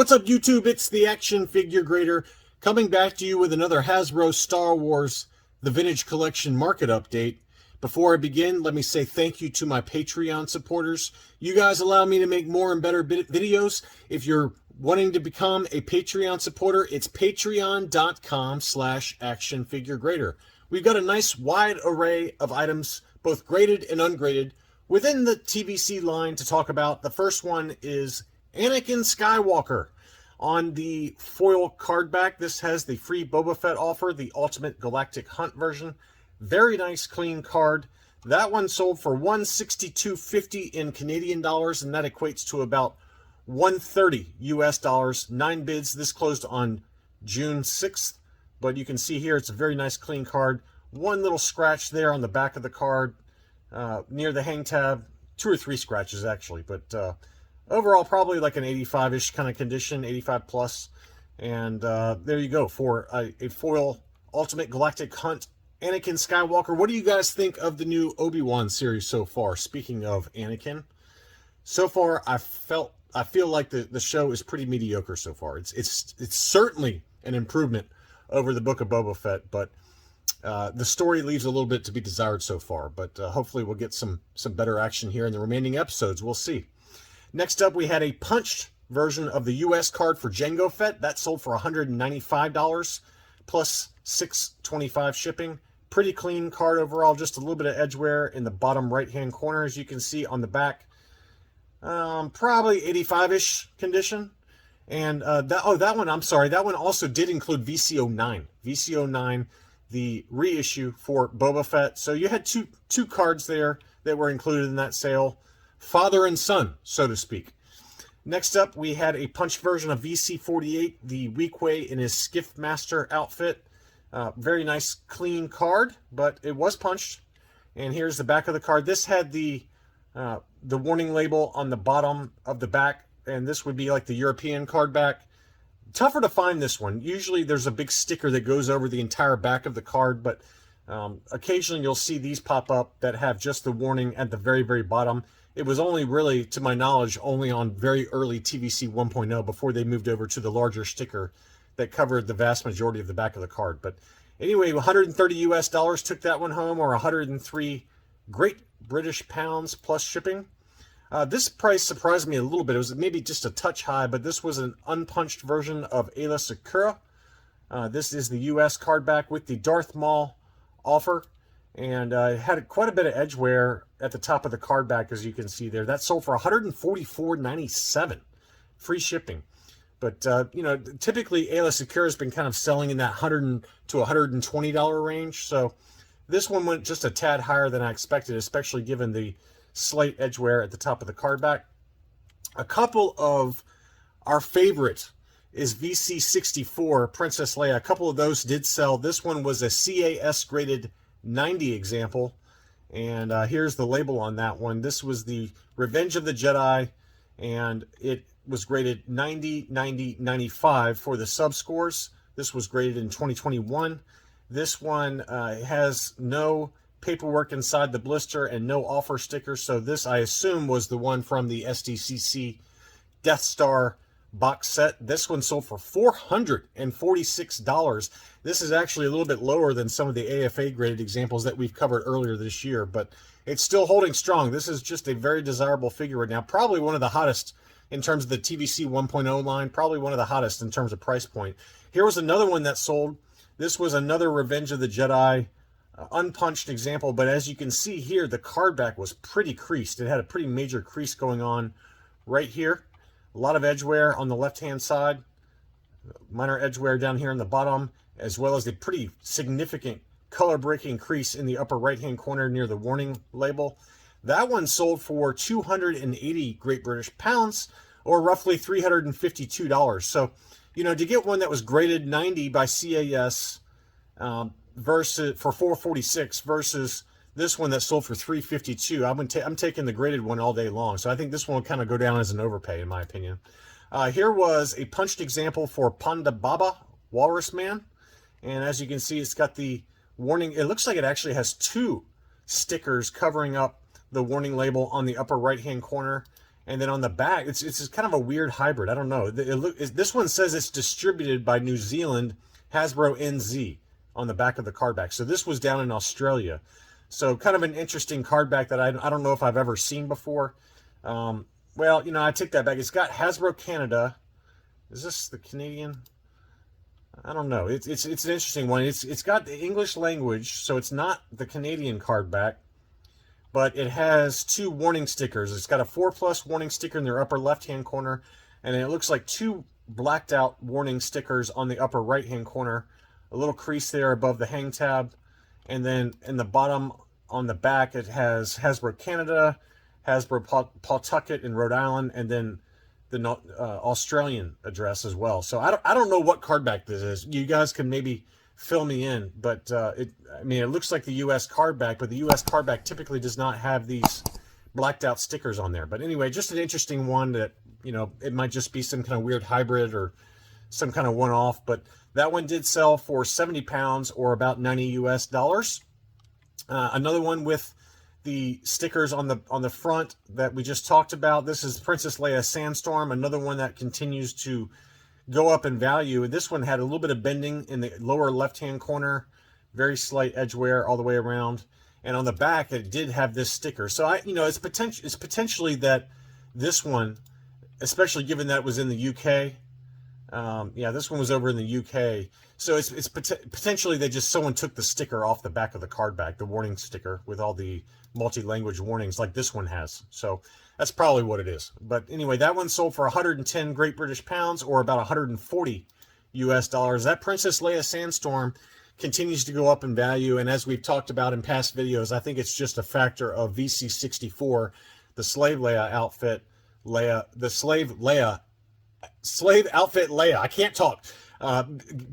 What's up, YouTube? It's the Action Figure Grader coming back to you with another Hasbro Star Wars The Vintage Collection Market Update. Before I begin, let me say thank you to my Patreon supporters. You guys allow me to make more and better videos. If you're wanting to become a Patreon supporter, it's patreon.com/actionfiguregrader. We've got a nice wide array of items, both graded and ungraded, within the TVC line to talk about. The first one is Anakin Skywalker. On the foil card back, this has the free Boba Fett offer, the Ultimate Galactic Hunt version. Very nice, clean card. That one sold for $162.50 in Canadian dollars, and that equates to about $130 US dollars. 9 bids. This closed on June 6th, but you can see here it's a very nice, clean card. One little scratch there on the back of the card near the hang tab. 2 or 3 scratches, actually, but overall, probably like an 85-ish kind of condition, 85 plus. And there you go for a foil Ultimate Galactic Hunt Anakin Skywalker. What do you guys think of the new Obi-Wan series so far? Speaking of Anakin, so far I feel like the show is pretty mediocre so far. It's certainly an improvement over the Book of Boba Fett, but the story leaves a little bit to be desired so far. But hopefully we'll get some better action here in the remaining episodes. We'll see. Next up, we had a punched version of the U.S. card for Jango Fett. That sold for $195 plus $6.25 shipping. Pretty clean card overall. Just a little bit of edge wear in the bottom right-hand corner, as you can see on the back. Probably 85-ish condition. And that one, I'm sorry, that one also did include VCO9. VCO9, the reissue for Boba Fett. So you had two cards there that were included in that sale. Father and son, so to speak. Next up, we had a punched version of VC48, the Weequay in his Skiff Master outfit. Very nice, clean card, but it was punched. And here's the back of the card. This had the warning label on the bottom of the back, and this would be like the European card back. Tougher to find this one. Usually there's a big sticker that goes over the entire back of the card, but occasionally you'll see these pop up that have just the warning at the very, very bottom. It was only really, to my knowledge, only on very early TVC 1.0 before they moved over to the larger sticker that covered the vast majority of the back of the card. But anyway, 130 US dollars took that one home, or 103 Great British pounds plus shipping. This price surprised me a little bit. It was maybe just a touch high, but this was an unpunched version of Ayla Sakura. This is the US card back with the Darth Maul offer. And it had quite a bit of edge wear at the top of the card back, as you can see there. That sold for $144.97, free shipping. But, you know, typically Ayla Sakura has been kind of selling in that $100 to $120 range. So this one went just a tad higher than I expected, especially given the slight edge wear at the top of the card back. A couple of our favorite is VC64, Princess Leia. A couple of those did sell. This one was a CAS-graded 90 example, and here's the label on that one. This was the Revenge of the Jedi, and it was graded 90, 90, 95 for the sub scores. This was graded in 2021. This one has no paperwork inside the blister and no offer sticker, so this, I assume, was the one from the SDCC Death Star box set. This one sold for $446. This is actually a little bit lower than some of the AFA graded examples that we've covered earlier this year, but it's still holding strong. This is just a very desirable figure right now. Probably one of the hottest in terms of the TVC 1.0 line. Probably one of the hottest in terms of price point. Here was another one that sold. This was another Revenge of the Jedi unpunched example, but as you can see here, the card back was pretty creased. It had a pretty major crease going on right here. A lot of edge wear on the left-hand side, minor edge wear down here in the bottom, as well as a pretty significant color-breaking crease in the upper right-hand corner near the warning label. That one sold for 280 Great British pounds, or roughly $352. So, you know, to get one that was graded 90 by CAS versus for $446 versus this one that sold for $352. I'm taking the graded one all day long. So I think this one will kind of go down as an overpay, in my opinion. Here was a punched example for Panda Boba, Walrus Man. And as you can see, it's got the warning. It looks like it actually has 2 stickers covering up the warning label on the upper right-hand corner. And then on the back, it's kind of a weird hybrid. I don't know. This one says it's distributed by New Zealand, Hasbro NZ on the back of the card back. So this was down in Australia. So kind of an interesting card back that I don't know if I've ever seen before. Well, you know, I take that back. It's got Hasbro Canada. Is this the Canadian? I don't know. It's an interesting one. It's got the English language, so it's not the Canadian card back. But it has 2 warning stickers. It's got a 4+ warning sticker in their upper left-hand corner, and it looks like 2 blacked out warning stickers on the upper right-hand corner. A little crease there above the hang tab, and then in the bottom on the back it has Hasbro Canada, Hasbro Pawtucket in Rhode Island, and then the Australian address as well. So I don't know what card back this is. You guys can maybe fill me in, but I mean, it looks like the U.S. card back, but the U.S. card back typically does not have these blacked out stickers on there. But anyway, just an interesting one that, you know, it might just be some kind of weird hybrid or some kind of one-off, but that one did sell for 70 pounds or about $90 US. Another one with the stickers on the front that we just talked about. This is Princess Leia Sandstorm, another one that continues to go up in value. And this one had a little bit of bending in the lower left-hand corner, very slight edge wear all the way around. And on the back, it did have this sticker. So you know, it's potentially that this one, especially given that it was in the UK. Yeah, this one was over in the UK. So it's potentially someone took the sticker off the back of the card back, the warning sticker with all the multi-language warnings like this one has. So that's probably what it is. But anyway, that one sold for 110 Great British pounds or about 140 US dollars. That Princess Leia Sandstorm continues to go up in value. And as we've talked about in past videos, I think it's just a factor of VC64, the slave Leia outfit, slave outfit Leia. I can't talk.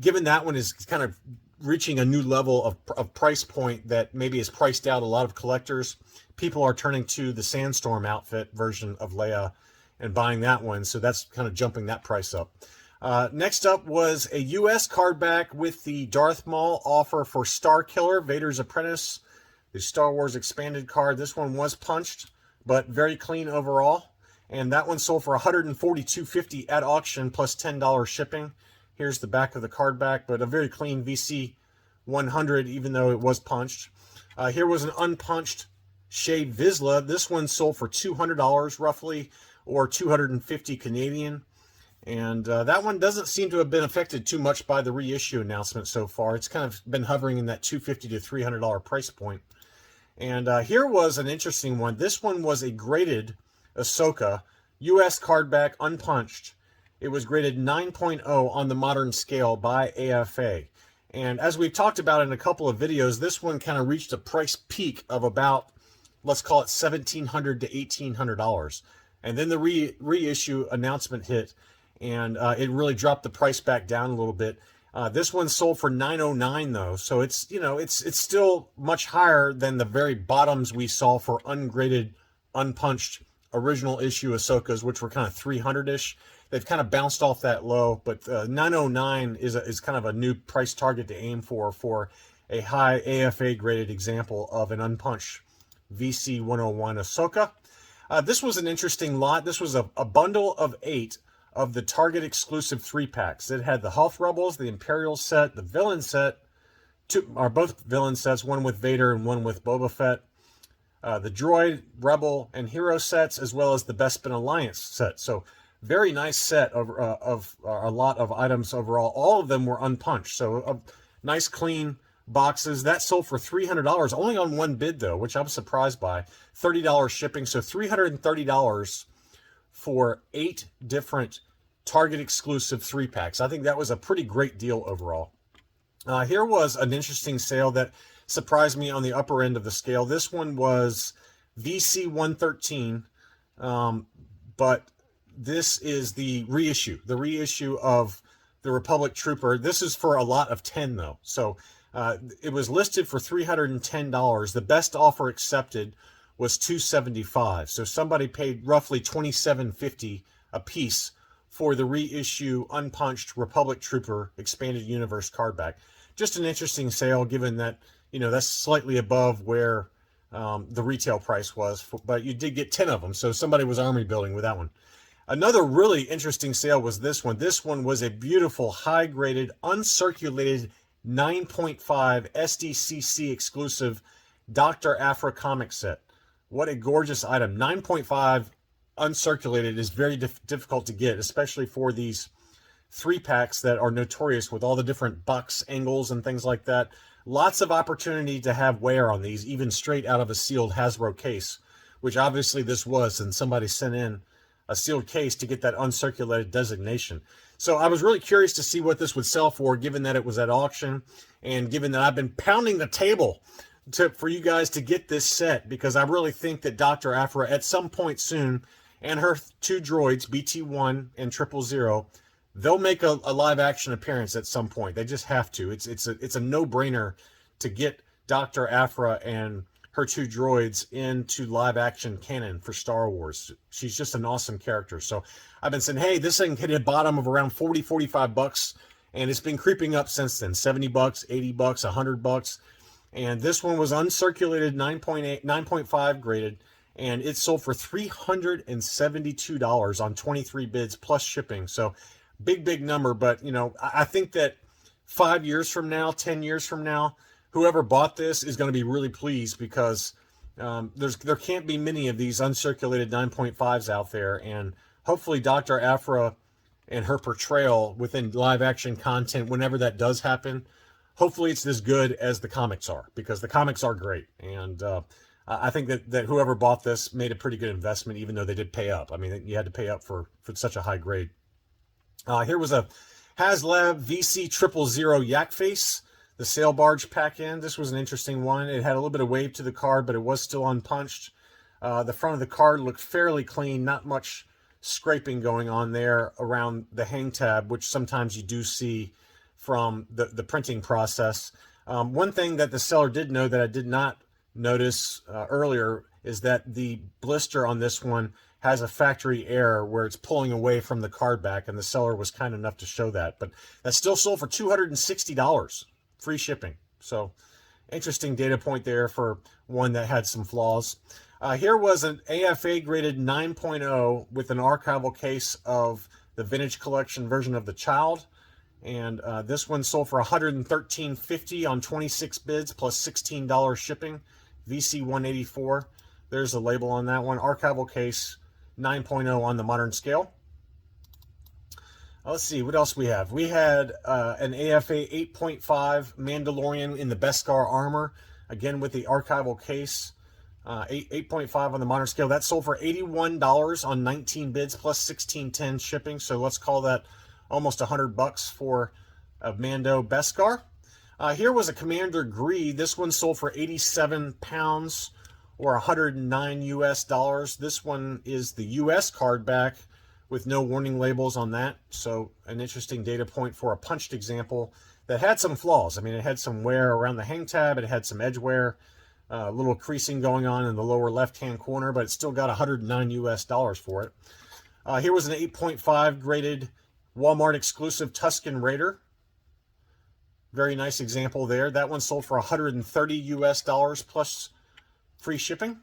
Given that one is kind of reaching a new level of price point that maybe has priced out a lot of collectors, people are turning to the Sandstorm outfit version of Leia and buying that one. So that's kind of jumping that price up. Next up was a U.S. card back with the Darth Maul offer for Star Killer, Vader's Apprentice, the Star Wars expanded card. This one was punched, but very clean overall. And that one sold for $142.50 at auction plus $10 shipping. Here's the back of the card back, but a very clean VC 100, even though it was punched. Here was an unpunched Shade Vizsla. This one sold for $200 roughly, or 250 Canadian. And that one doesn't seem to have been affected too much by the reissue announcement so far. It's kind of been hovering in that $250 to $300 price point. And here was an interesting one. This one was a graded Ahsoka, U.S. card back, unpunched. It was graded 9.0 on the modern scale by AFA. And as we've talked about in a couple of videos, this one kind of reached a price peak of about, let's call it $1,700 to $1,800. And then the reissue announcement hit, and it really dropped the price back down a little bit. This one sold for $909 though, so it's, you know, it's still much higher than the very bottoms we saw for ungraded, unpunched original issue Ahsokas, which were kind of 300-ish. They've kind of bounced off that low, but 909 is kind of a new price target to aim for a high AFA graded example of an unpunched VC 101 Ahsoka. This was an interesting lot. This was a bundle of 8 of the Target exclusive 3-packs. It had the Hoth Rebels, the Imperial set, the Villain set, both villain sets, one with Vader and one with Boba Fett. The Droid, Rebel, and Hero sets, as well as the Bespin Alliance set. So very nice set of a lot of items overall. All of them were unpunched. So nice, clean boxes. That sold for $300, only on one bid, though, which I'm surprised by. $30 shipping, so $330 for 8 different Target exclusive 3-packs. I think that was a pretty great deal overall. Here was an interesting sale that surprised me on the upper end of the scale. This one was VC 113, but this is the reissue of the Republic Trooper. This is for a lot of 10 though, so it was listed for $310. The best offer accepted was $275, so somebody paid roughly $27.50 a piece for the reissue unpunched Republic Trooper expanded universe card back. Just an interesting sale, given that, you know, that's slightly above where the retail price was, but you did get 10 of them. So somebody was army building with that one. Another really interesting sale was this one. This one was a beautiful, high-graded, uncirculated 9.5 SDCC exclusive Dr. Aphra Comic Set. What a gorgeous item. 9.5 uncirculated is very difficult to get, especially for these 3-packs that are notorious with all the different box angles and things like that. Lots of opportunity to have wear on these, even straight out of a sealed Hasbro case, which obviously this was, and somebody sent in a sealed case to get that uncirculated designation. So I was really curious to see what this would sell for, given that it was at auction, and given that I've been pounding the table for you guys to get this set, because I really think that Dr. Aphra at some point soon, and her 2 droids, BT-1 and 000, they'll make a live action appearance at some point. They just have to. It's a no-brainer to get Dr. Aphra and her 2 droids into live action canon for Star Wars. She's just an awesome character. So I've been saying, hey, this thing hit a bottom of around 40, 45 bucks, and it's been creeping up since then. 70 bucks, 80 bucks, 100 bucks. And this one was uncirculated, 9.5 graded, and it sold for $372 on 23 bids plus shipping. So big number, but you know, I think that 5 years from now, 10 years from now, whoever bought this is going to be really pleased, because there can't be many of these uncirculated 9.5s out there, and hopefully Dr. Aphra and her portrayal within live action content, whenever that does happen, hopefully it's as good as the comics are, because the comics are great. And I think that whoever bought this made a pretty good investment, even though they did pay up. I mean, you had to pay up for such a high grade. Here was a HasLab VC 000 Yak Face, the sail barge pack-in. This was an interesting one. It had a little bit of wave to the card, but it was still unpunched. The front of the card looked fairly clean, not much scraping going on there around the hang tab, which sometimes you do see from the printing process. One thing that the seller did know that I did not notice earlier is that the blister on this one has a factory error where it's pulling away from the card back, and the seller was kind enough to show that. But that still sold for $260, free shipping. So interesting data point there for one that had some flaws. Here was an AFA graded 9.0 with an archival case of the vintage collection version of the Child. And this one sold for $113.50 on 26 bids plus $16 shipping. VC 184. There's a label on that one. Archival case 9.0 on the modern scale. Let's see what else we have. We had an AFA 8.5 Mandalorian in the Beskar armor, again with the archival case. 8.5 on the modern scale. That sold for $81 on 19 bids plus $16.10 shipping. So let's call that almost $100 for a Mando Beskar. Here was a Commander Gree. This one sold for 87 pounds or 109 US dollars. This one is the US card back with no warning labels on that. So an interesting data point for a punched example that had some flaws. I mean, it had some wear around the hang tab. It had some edge wear, a little creasing going on in the lower left-hand corner, but it still got 109 US dollars for it. Here was an 8.5 graded Walmart exclusive Tusken Raider. Very nice example there. That one sold for 130 US dollars plus free shipping.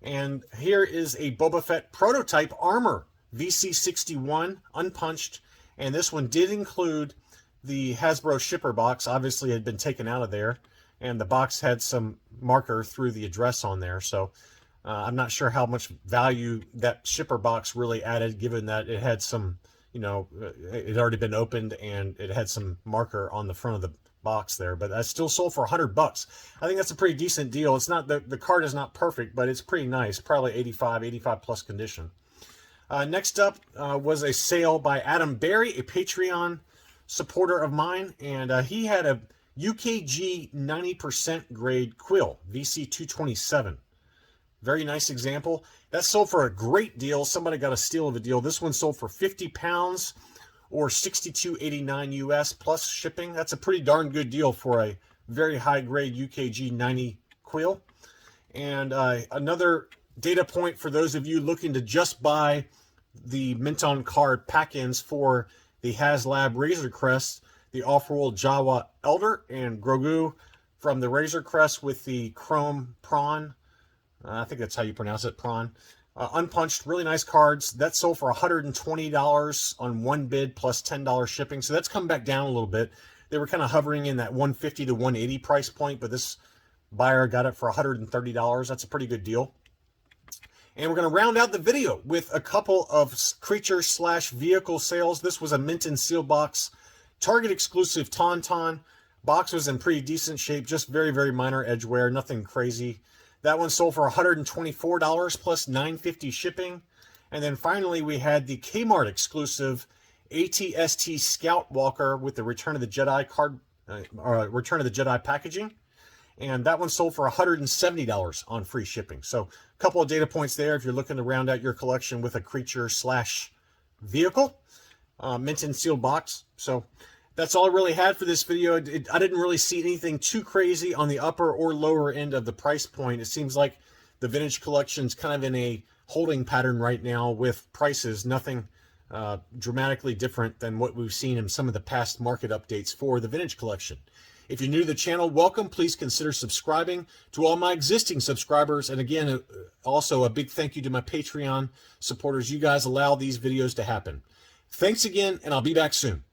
And here is a Boba Fett prototype armor, VC61, unpunched. And this one did include the Hasbro shipper box. Obviously, it had been taken out of there. And the box had some marker through the address on there. So I'm not sure how much value that shipper box really added, given that it had some, you know, it had already been opened and it had some marker on the front of the box there. But that still sold for $100. I think that's a pretty decent deal. It's not, the card is not perfect, but it's pretty nice. Probably 85 plus condition. Next up was a sale by Adam Berry, a Patreon supporter of mine. And he had a UKG 90% grade Quill, VC 227. Very nice example. That sold for a great deal. Somebody got a steal of a deal. This one sold for 50 pounds or $62.89 US plus shipping. That's a pretty darn good deal for a very high grade UKG 90 Quill. And another data point for those of you looking to just buy the mint on card pack-ins for the HasLab Razor Crest, the off-world Jawa Elder and Grogu from the Razor Crest with the chrome prawn I think that's how you pronounce it, prawn. Unpunched, really nice cards. That sold for $120 on one bid plus $10 shipping. So that's come back down a little bit. They were kind of hovering in that $150 to $180 price point, but this buyer got it for $130. That's a pretty good deal. And we're going to round out the video with a couple of creature / vehicle sales. This was a mint and seal box, Target exclusive Tauntaun. Box was in pretty decent shape, just very, very minor edge wear, nothing crazy. That one sold for $124 plus $9.50 shipping. And then finally, we had the Kmart exclusive ATST Scout Walker with the Return of the Jedi card, Return of the Jedi packaging. And that one sold for $170 on free shipping. So a couple of data points there if you're looking to round out your collection with a creature / vehicle. Mint and sealed box. So that's all I really had for this video. I didn't really see anything too crazy on the upper or lower end of the price point. It seems like the vintage collection's kind of in a holding pattern right now with prices. Nothing dramatically different than what we've seen in some of the past market updates for the vintage collection. If you're new to the channel, welcome. Please consider subscribing. To all my existing subscribers, and again, also a big thank you to my Patreon supporters. You guys allow these videos to happen. Thanks again, and I'll be back soon.